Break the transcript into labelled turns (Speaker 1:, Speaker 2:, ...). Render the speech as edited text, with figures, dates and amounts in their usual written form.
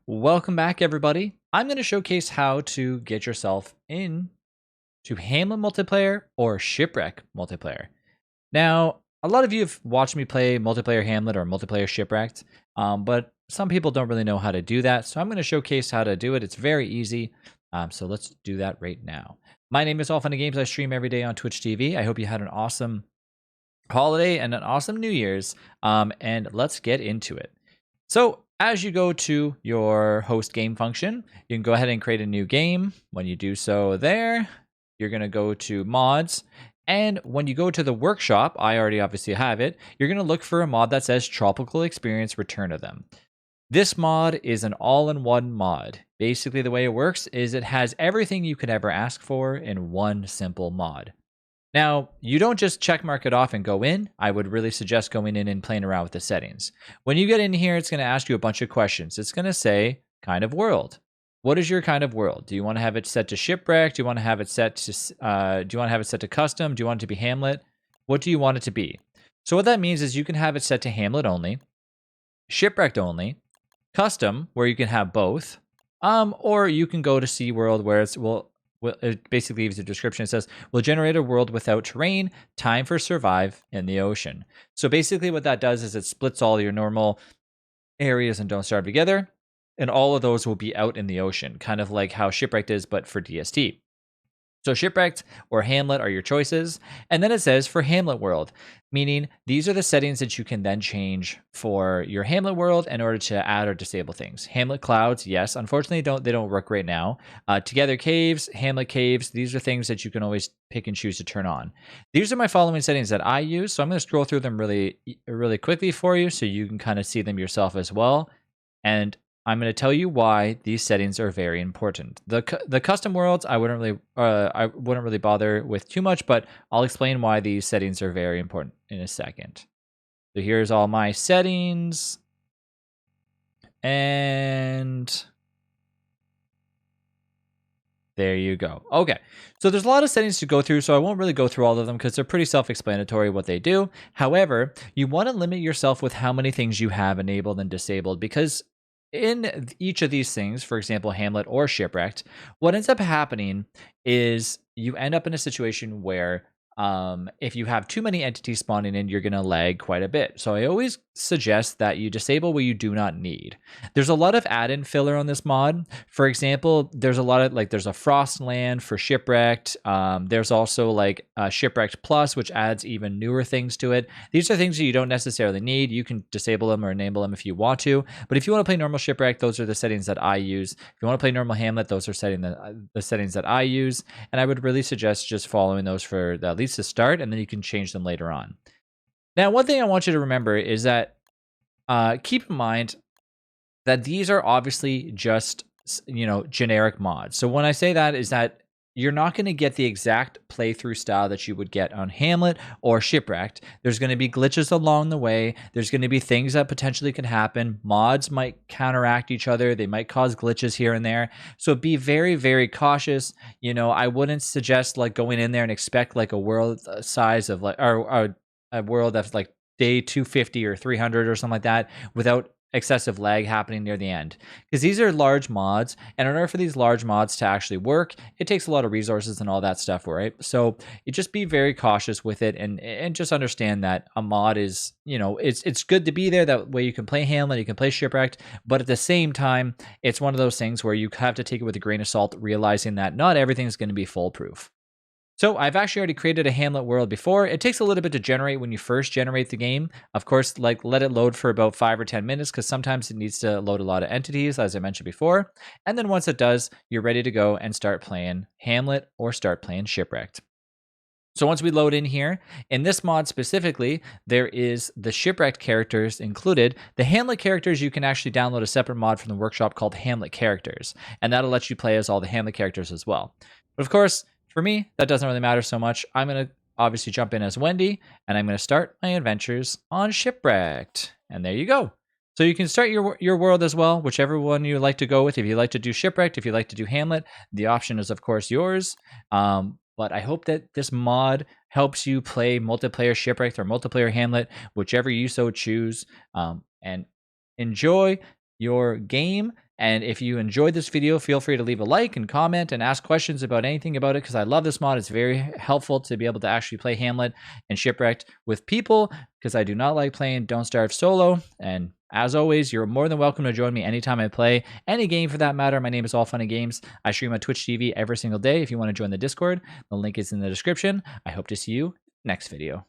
Speaker 1: Welcome back, everybody. I'm going to showcase how to get yourself in to Hamlet Multiplayer or Shipwreck Multiplayer. Now, a lot of you have watched me play Multiplayer Hamlet or Multiplayer Shipwrecked, but some people don't really know how to do that, so I'm going to showcase how to do it. It's very easy, so let's do that right now. My name is All Funny Games. I stream every day on Twitch TV. I hope you had an awesome holiday and an awesome New Year's, and let's get into it. So as you go to your host game function, you can go ahead and create a new game. When you do so there, you're going to go to mods. And when you go to the workshop, I already obviously have it, you're going to look for a mod that says Tropical Experience Return of Them. This mod is an all-in-one mod. Basically, the way it works is it has everything you could ever ask for in one simple mod. Now, you don't just checkmark it off and go in. I would really suggest going in and playing around with the settings. When you get in here, it's going to ask you a bunch of questions. It's going to say, kind of world. What is your kind of world? Do you want to have it set to shipwreck? Do you want to have it set to custom? Do you want it to be Hamlet? What do you want it to be? So what that means is you can have it set to Hamlet only, shipwrecked only, custom, where you can have both, or you can go to SeaWorld where it basically gives a description. It says, we'll generate a world without terrain, time for survive in the ocean. So basically what that does is it splits all your normal areas and don't starve together. And all of those will be out in the ocean, kind of like how Shipwrecked is, but for DST. So Shipwrecked or Hamlet are your choices. And then it says for Hamlet world, meaning these are the settings that you can then change for your Hamlet world in order to add or disable things. Hamlet clouds, yes, unfortunately they don't work right now. Together caves, Hamlet caves, these are things that you can always pick and choose to turn on. These are my following settings that I use. So I'm going to scroll through them really quickly for you so you can kind of see them yourself as well. And I'm going to tell you why these settings are very important. The custom worlds I wouldn't really bother with too much, but I'll explain why these settings are very important in a second. So here's all my settings, and there you go. Okay, so there's a lot of settings to go through, so I won't really go through all of them because they're pretty self-explanatory what they do. However, you want to limit yourself with how many things you have enabled and disabled, because in each of these things, for example, Hamlet or Shipwrecked, what ends up happening is you end up in a situation where if you have too many entities spawning in, you're going to lag quite a bit. So I always suggest that you disable what you do not need. There's a lot of add-in filler on this mod. For example, there's a lot of there's a frost land for Shipwrecked. There's also like Shipwrecked Plus, which adds even newer things to it. These are things that you don't necessarily need. You can disable them or enable them if you want to. But if you want to play normal Shipwreck, those are the settings that I use. If you want to play normal Hamlet, those are the settings that I use. And I would really suggest just following those for at least to start, and then you can change them later on. Now, one thing I want you to remember is that keep in mind that these are obviously just, generic mods. So when I say that is that you're not going to get the exact playthrough style that you would get on Hamlet or Shipwrecked. There's going to be glitches along the way. There's going to be things that potentially can happen. Mods might counteract each other. They might cause glitches here and there. So be very, very cautious. I wouldn't suggest going in there and expect a world size of or a world that's day 250 or 300 or something like that without excessive lag happening near the end, because these are large mods, and in order for these large mods to actually work, it takes a lot of resources and all that stuff, right? So you just be very cautious with it, and just understand that a mod is, it's good to be there. That way you can play Hamlet, you can play Shipwrecked, but at the same time, it's one of those things where you have to take it with a grain of salt, realizing that not everything's going to be foolproof. So I've actually already created a Hamlet world before. It takes a little bit to generate when you first generate the game. Of course, let it load for about 5 or 10 minutes, because sometimes it needs to load a lot of entities, as I mentioned before. And then once it does, you're ready to go and start playing Hamlet or start playing Shipwrecked. So once we load in here, in this mod specifically, there is the Shipwrecked characters included. The Hamlet characters, you can actually download a separate mod from the workshop called Hamlet Characters, and that'll let you play as all the Hamlet characters as well. But of course, for me, that doesn't really matter so much. I'm going to obviously jump in as Wendy, and I'm going to start my adventures on Shipwrecked. And there you go. So you can start your world as well, whichever one you like to go with. If you like to do Shipwrecked, if you like to do Hamlet, the option is, of course, yours. But I hope that this mod helps you play multiplayer Shipwrecked or multiplayer Hamlet, whichever you so choose. And enjoy. your game. And if you enjoyed this video, feel free to leave a like and comment and ask questions about anything about it, because I love this mod. It's very helpful to be able to actually play Hamlet and Shipwrecked with people, because I do not like playing Don't Starve solo. And as always, you're more than welcome to join me anytime I play any game for that matter. My name is All Funny Games. I stream on Twitch TV every single day. If you want to join the Discord, the link is in the description. I hope to see you next video.